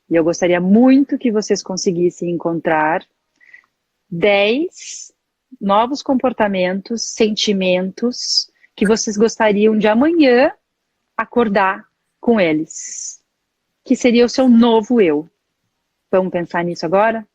E eu gostaria muito que vocês conseguissem encontrar 10 novos comportamentos, sentimentos que vocês gostariam de amanhã acordar com eles. Que seria o seu novo eu. Vamos pensar nisso agora?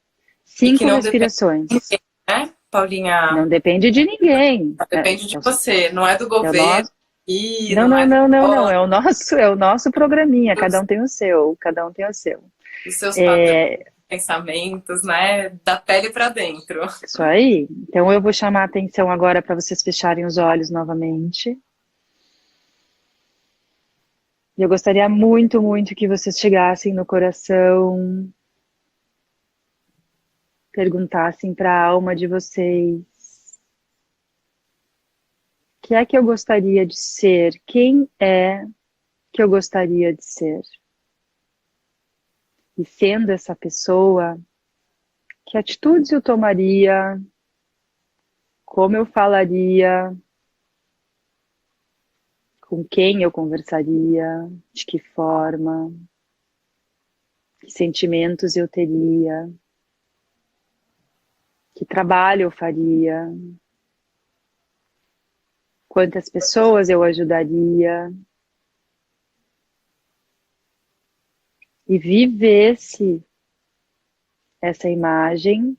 E que 5 não respirações. depende, né, Paulinha? Não depende de ninguém. Depende de você, não é do É o governo. nosso... E Não, não não, é não, não, não. do É o nosso programinha. Cada um tem o seu. Cada um tem o seu. dos seus padrões, pensamentos, né? Da pele para dentro. Isso aí. Então eu vou chamar a atenção agora para vocês fecharem os olhos novamente. E eu gostaria muito, muito que vocês chegassem no coração perguntassem para a alma de vocês: o que é que eu gostaria de ser? Quem é que eu gostaria de ser? E sendo essa pessoa, que atitudes eu tomaria? Como eu falaria? Com quem eu conversaria? De que forma? Que sentimentos eu teria? Que trabalho eu faria? Quantas pessoas eu ajudaria? E vivesse essa imagem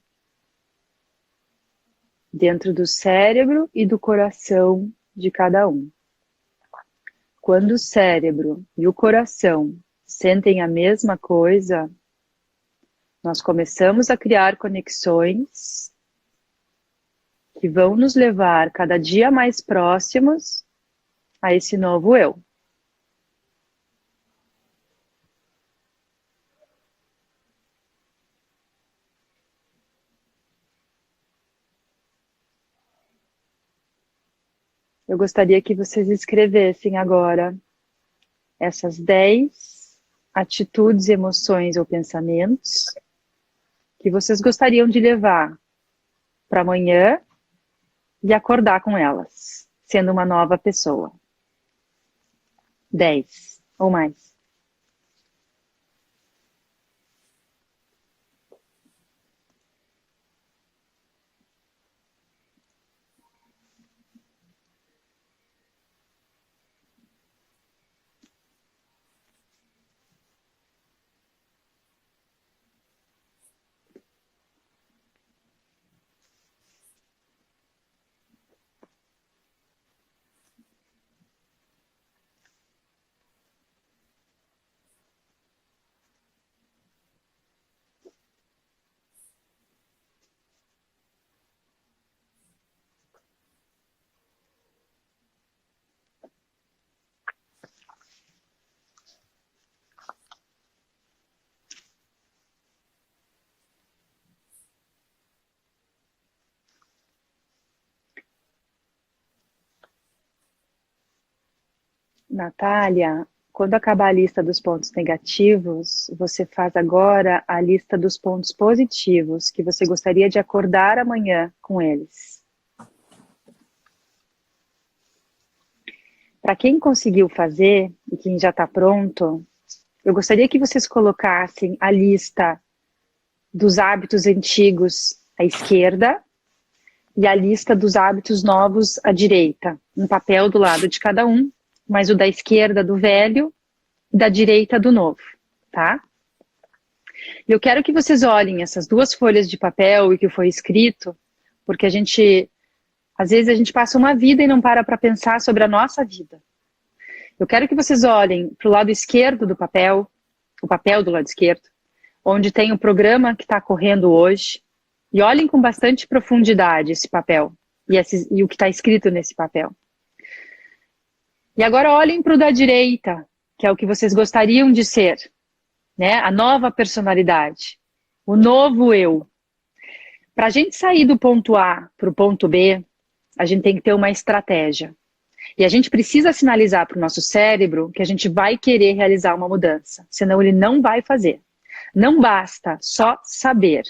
dentro do cérebro e do coração de cada um. Quando o cérebro e o coração sentem a mesma coisa, nós começamos a criar conexões que vão nos levar cada dia mais próximos a esse novo eu. Eu gostaria que vocês escrevessem agora essas 10 atitudes, emoções ou pensamentos que vocês gostariam de levar para amanhã e acordar com elas, sendo uma nova pessoa. 10 ou mais. Natália, quando acabar a lista dos pontos negativos, você faz agora a lista dos pontos positivos que você gostaria de acordar amanhã com eles. Para quem conseguiu fazer e quem já está pronto, eu gostaria que vocês colocassem a lista dos hábitos antigos à esquerda e a lista dos hábitos novos à direita, um papel do lado de cada um, mas o da esquerda do velho e da direita do novo, tá? E eu quero que vocês olhem essas duas folhas de papel e o que foi escrito, porque às vezes a gente passa uma vida e não para pensar sobre a nossa vida. Eu quero que vocês olhem para o lado esquerdo do papel, o papel do lado esquerdo, onde tem o programa que está correndo hoje, e olhem com bastante profundidade esse papel e o que está escrito nesse papel. E agora olhem para o da direita, que é o que vocês gostariam de ser, né? A nova personalidade, o novo eu. Para a gente sair do ponto A para o ponto B, a gente tem que ter uma estratégia. E a gente precisa sinalizar para o nosso cérebro que a gente vai querer realizar uma mudança, senão ele não vai fazer. Não basta só saber.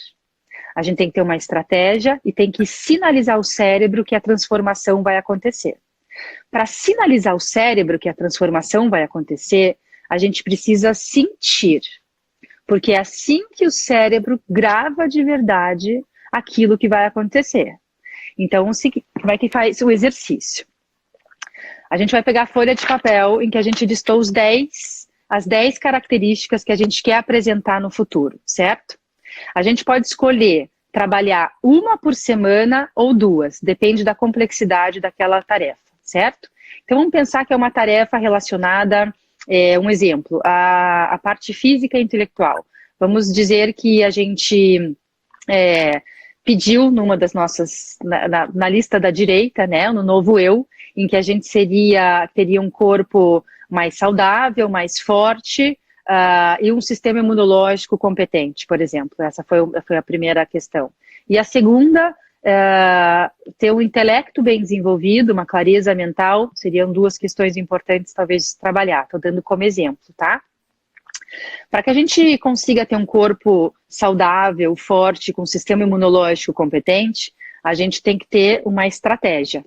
A gente tem que ter uma estratégia e tem que sinalizar ao cérebro que a transformação vai acontecer. Para sinalizar o cérebro que a transformação vai acontecer, a gente precisa sentir. Porque é assim que o cérebro grava de verdade aquilo que vai acontecer. Então, como é que faz o exercício? A gente vai pegar a folha de papel em que a gente listou as 10 características que a gente quer apresentar no futuro, certo? A gente pode escolher trabalhar uma por semana ou 2, depende da complexidade daquela tarefa, certo? Então vamos pensar que é uma tarefa relacionada, um exemplo, a parte física e intelectual. Vamos dizer que a gente pediu numa das nossas, na lista da direita, né, no novo eu, em que a gente teria um corpo mais saudável, mais forte, e um sistema imunológico competente, por exemplo. Essa foi a primeira questão. E a segunda, ter um intelecto bem desenvolvido, uma clareza mental, seriam duas questões importantes, talvez, de trabalhar. Estou dando como exemplo, tá? Para que a gente consiga ter um corpo saudável, forte, com um sistema imunológico competente, a gente tem que ter uma estratégia.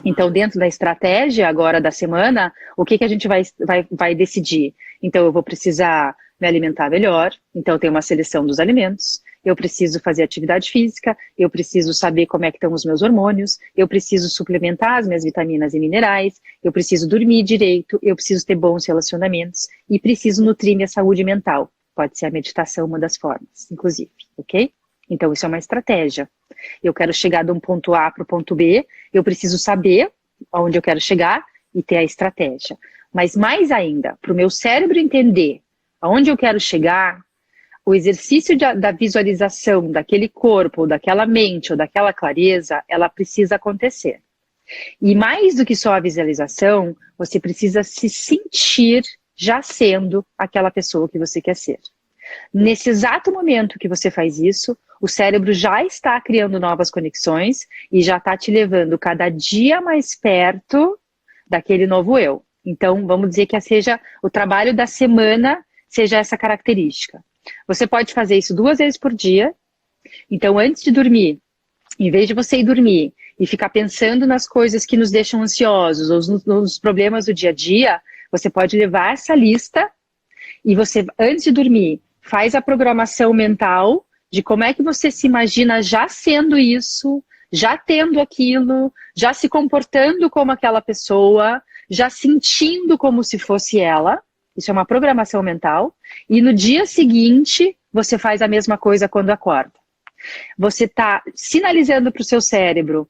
Então, dentro da estratégia agora da semana, o que a gente vai decidir? Então, eu vou precisar me alimentar melhor, então tem uma seleção dos alimentos, eu preciso fazer atividade física, eu preciso saber como é que estão os meus hormônios, eu preciso suplementar as minhas vitaminas e minerais, eu preciso dormir direito, eu preciso ter bons relacionamentos e preciso nutrir minha saúde mental. Pode ser a meditação uma das formas, inclusive, ok? Então, isso é uma estratégia. Eu quero chegar de um ponto A para o ponto B, eu preciso saber aonde eu quero chegar e ter a estratégia. Mas mais ainda, para o meu cérebro entender aonde eu quero chegar, o exercício da visualização daquele corpo, ou daquela mente, ou daquela clareza, ela precisa acontecer. E mais do que só a visualização, você precisa se sentir já sendo aquela pessoa que você quer ser. Nesse exato momento que você faz isso, o cérebro já está criando novas conexões e já está te levando cada dia mais perto daquele novo eu. Então, vamos dizer que seja o trabalho da semana, seja essa característica. Você pode fazer isso 2 vezes por dia. Então, antes de dormir, em vez de você ir dormir e ficar pensando nas coisas que nos deixam ansiosos ou nos problemas do dia a dia, você pode levar essa lista e você, antes de dormir, faz a programação mental de como é que você se imagina já sendo isso, já tendo aquilo, já se comportando como aquela pessoa, já sentindo como se fosse ela. Isso é uma programação mental. E no dia seguinte, você faz a mesma coisa quando acorda. Você está sinalizando para o seu cérebro,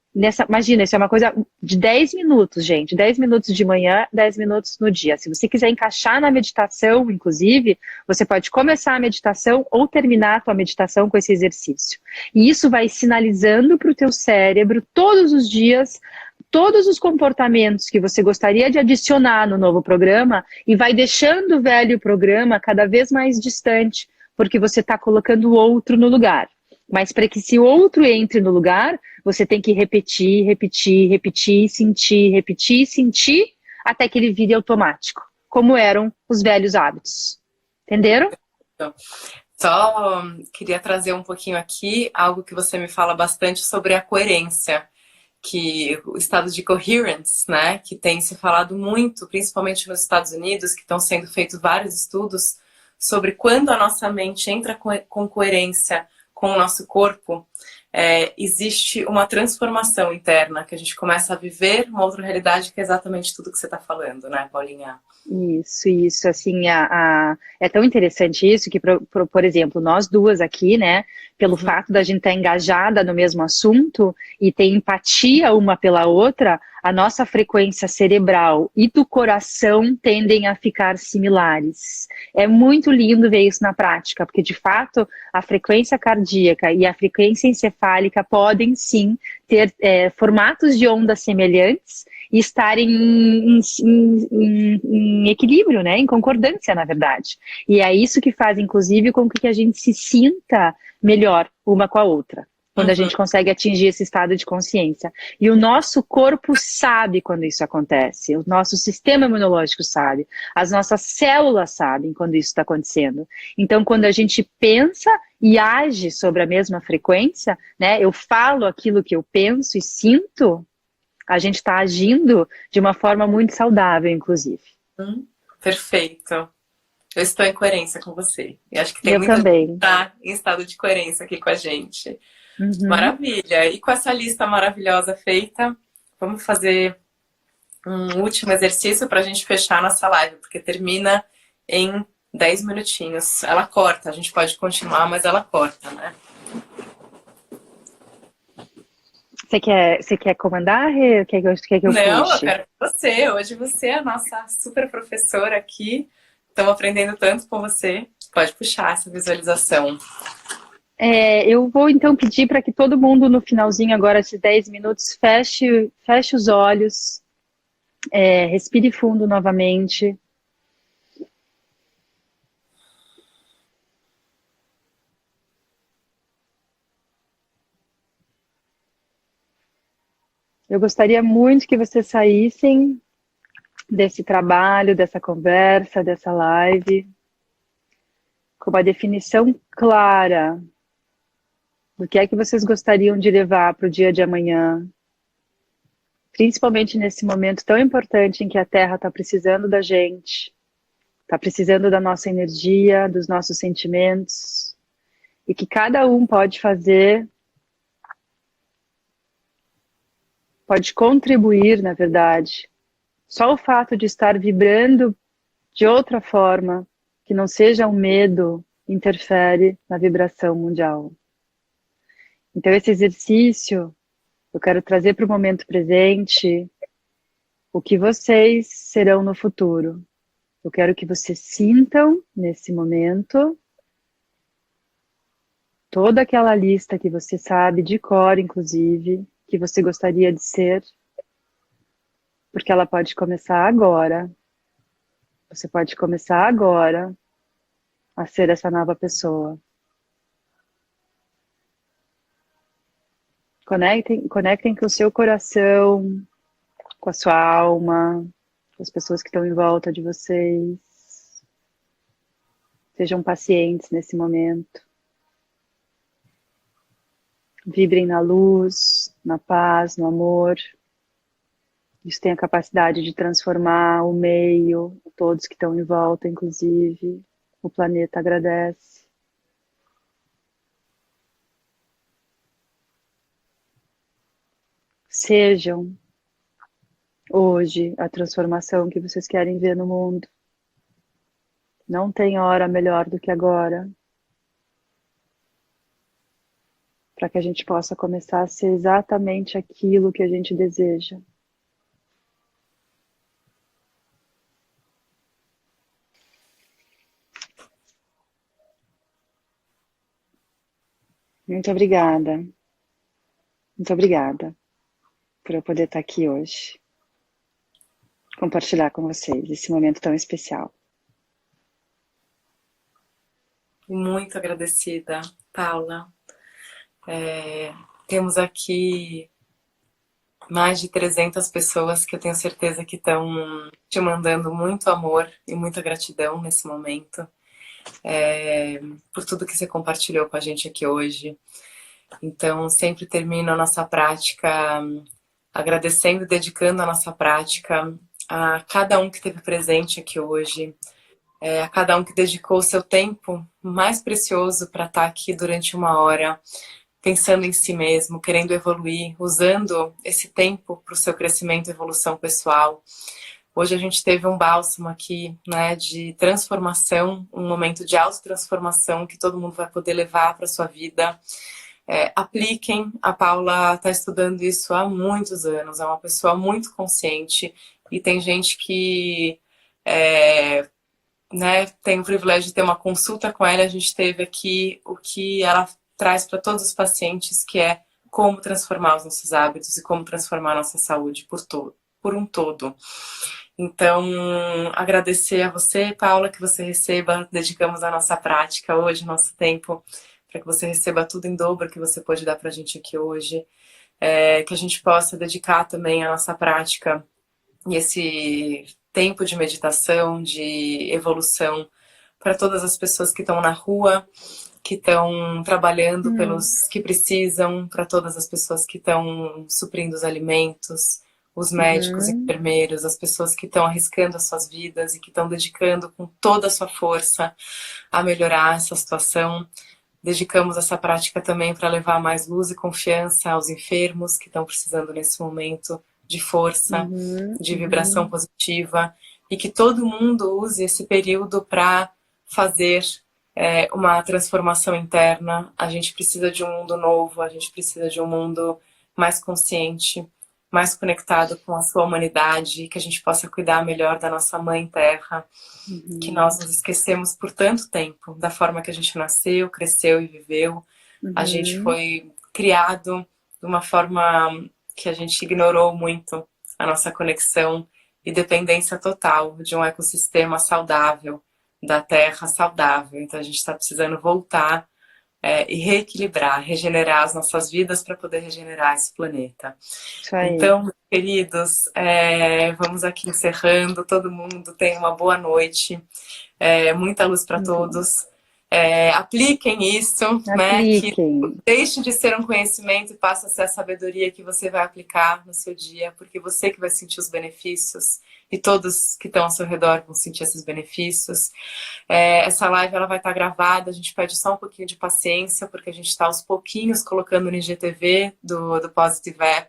imagina, isso é uma coisa de 10 minutos, gente, 10 minutos de manhã, 10 minutos no dia. Se você quiser encaixar na meditação, inclusive, você pode começar a meditação ou terminar a tua meditação com esse exercício. E isso vai sinalizando para o teu cérebro, todos os dias, todos os comportamentos que você gostaria de adicionar no novo programa e vai deixando o velho programa cada vez mais distante, porque você está colocando o outro no lugar. Mas para que esse outro entre no lugar, você tem que repetir, sentir, até que ele vire automático, como eram os velhos hábitos. Entenderam? Só queria trazer um pouquinho aqui algo que você me fala bastante sobre a coerência, que o estado de coherence, né, que tem se falado muito, principalmente nos Estados Unidos, que estão sendo feitos vários estudos sobre quando a nossa mente entra com coerência com o nosso corpo, existe uma transformação interna, que a gente começa a viver uma outra realidade que é exatamente tudo que você está falando, né, Paulinha? Isso, assim, é tão interessante isso que, por exemplo, nós duas aqui, né, pelo fato da gente estar engajada no mesmo assunto e ter empatia uma pela outra, a nossa frequência cerebral e do coração tendem a ficar similares. É muito lindo ver isso na prática, porque de fato a frequência cardíaca e a frequência encefálica podem sim ter formatos de ondas semelhantes e estarem em equilíbrio, né? Em concordância, na verdade. E é isso que faz, inclusive, com que a gente se sinta melhor uma com a outra, quando a gente consegue atingir esse estado de consciência. E o nosso corpo sabe quando isso acontece, o nosso sistema imunológico sabe, as nossas células sabem quando isso está acontecendo. Então, quando a gente pensa e age sobre a mesma frequência, né? Eu falo aquilo que eu penso e sinto, a gente está agindo de uma forma muito saudável, inclusive. Perfeito. Eu estou em coerência com você. E acho que tem muita gente que está em estado de coerência aqui com a gente. Maravilha. E com essa lista maravilhosa feita, vamos fazer um último exercício para a gente fechar a nossa live, porque termina em 10 minutinhos. Ela corta, a gente pode continuar, mas ela corta, né? Você quer comandar? Quer que eu puxe? Não, eu quero você. Hoje você é a nossa super professora aqui. Estamos aprendendo tanto com você. Pode puxar essa visualização. Eu vou então pedir para que todo mundo no finalzinho agora de 10 minutos feche os olhos, respire fundo novamente. Eu gostaria muito que vocês saíssem desse trabalho, dessa conversa, dessa live, com uma definição clara do que é que vocês gostariam de levar para o dia de amanhã, principalmente nesse momento tão importante em que a Terra está precisando da gente, está precisando da nossa energia, dos nossos sentimentos, e que cada um pode fazer, pode contribuir, na verdade. Só o fato de estar vibrando de outra forma, que não seja um medo, interfere na vibração mundial. Então, esse exercício, eu quero trazer para o momento presente o que vocês serão no futuro. Eu quero que vocês sintam, nesse momento, toda aquela lista que você sabe de cor, inclusive, que você gostaria de ser, porque ela pode começar agora. Você pode começar agora a ser essa nova pessoa. Conectem com o seu coração, com a sua alma, com as pessoas que estão em volta de vocês. Sejam pacientes nesse momento. Vibrem na luz, na paz, no amor. Isso tem a capacidade de transformar o meio, todos que estão em volta, inclusive. O planeta agradece. Sejam hoje a transformação que vocês querem ver no mundo. Não tem hora melhor do que agora, para que a gente possa começar a ser exatamente aquilo que a gente deseja. Muito obrigada. Muito obrigada por eu poder estar aqui hoje, compartilhar com vocês esse momento tão especial. Muito agradecida, Paula. Temos aqui mais de 300 pessoas que eu tenho certeza que estão te mandando muito amor e muita gratidão nesse momento, por tudo que você compartilhou com a gente aqui hoje. Então, sempre termino a nossa prática agradecendo e dedicando a nossa prática a cada um que esteve presente aqui hoje, a cada um que dedicou o seu tempo mais precioso para estar aqui durante 1 hora, pensando em si mesmo, querendo evoluir, usando esse tempo para o seu crescimento e evolução pessoal. Hoje a gente teve um bálsamo aqui, né, de transformação, um momento de autotransformação que todo mundo vai poder levar para a sua vida. Apliquem, a Paula está estudando isso há muitos anos, é uma pessoa muito consciente e tem gente que né, tem o privilégio de ter uma consulta com ela. A gente teve aqui o que ela traz para todos os pacientes, que é como transformar os nossos hábitos e como transformar a nossa saúde por um todo. Então, agradecer a você, Paula, que você receba, dedicamos a nossa prática hoje, nosso tempo, para que você receba tudo em dobro que você pode dar para a gente aqui hoje, que a gente possa dedicar também a nossa prática e esse tempo de meditação, de evolução, para todas as pessoas que estão na rua, que estão trabalhando pelos que precisam, para todas as pessoas que estão suprindo os alimentos, os médicos, enfermeiros, as pessoas que estão arriscando as suas vidas e que estão dedicando com toda a sua força a melhorar essa situação. Dedicamos essa prática também para levar mais luz e confiança aos enfermos que estão precisando nesse momento de força, de vibração positiva, e que todo mundo use esse período para fazer uma transformação interna. A gente precisa de um mundo novo, a gente precisa de um mundo mais consciente, mais conectado com a sua humanidade, que a gente possa cuidar melhor da nossa mãe terra, que nós nos esquecemos por tanto tempo da forma que a gente nasceu, cresceu e viveu. A gente foi criado de uma forma que a gente ignorou muito a nossa conexão e dependência total de um ecossistema saudável, da terra saudável. Então a gente está precisando voltar e reequilibrar, regenerar as nossas vidas para poder regenerar esse planeta. Isso aí. Então, meus queridos, vamos aqui encerrando. Todo mundo tenha uma boa noite. Muita luz para todos. Apliquem isso, né? Que deixe de ser um conhecimento e passe a ser a sabedoria que você vai aplicar no seu dia, porque você que vai sentir os benefícios e todos que estão ao seu redor vão sentir esses benefícios. Essa live ela vai estar gravada, a gente pede só um pouquinho de paciência, porque a gente está aos pouquinhos colocando no IGTV do Positive App.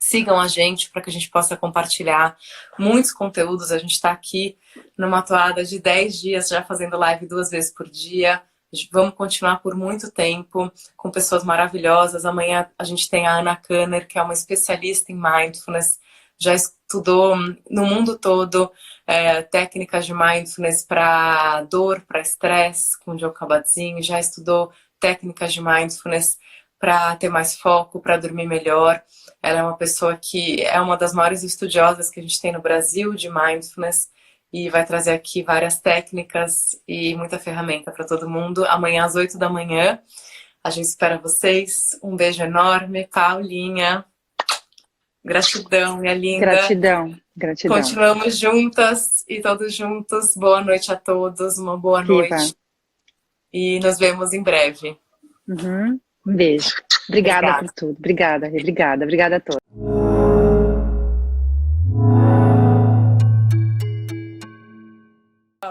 Sigam a gente para que a gente possa compartilhar muitos conteúdos. A gente está aqui numa toada de 10 dias já fazendo live 2 vezes por dia. Vamos continuar por muito tempo com pessoas maravilhosas. Amanhã a gente tem a Ana Kanner, que é uma especialista em Mindfulness. Já estudou no mundo todo técnicas de Mindfulness para dor, para estresse, com o Joe Kabat-Zinn. Já estudou técnicas de Mindfulness para ter mais foco, para dormir melhor. Ela é uma pessoa que é uma das maiores estudiosas que a gente tem no Brasil de Mindfulness e vai trazer aqui várias técnicas e muita ferramenta para todo mundo. Amanhã às 8 da manhã, a gente espera vocês. Um beijo enorme, Paulinha. Gratidão, minha linda. Gratidão, gratidão. Continuamos juntas e todos juntos. Boa noite a todos, uma boa noite. E nos vemos em breve. Um beijo. Obrigada por tudo. Obrigada a todos.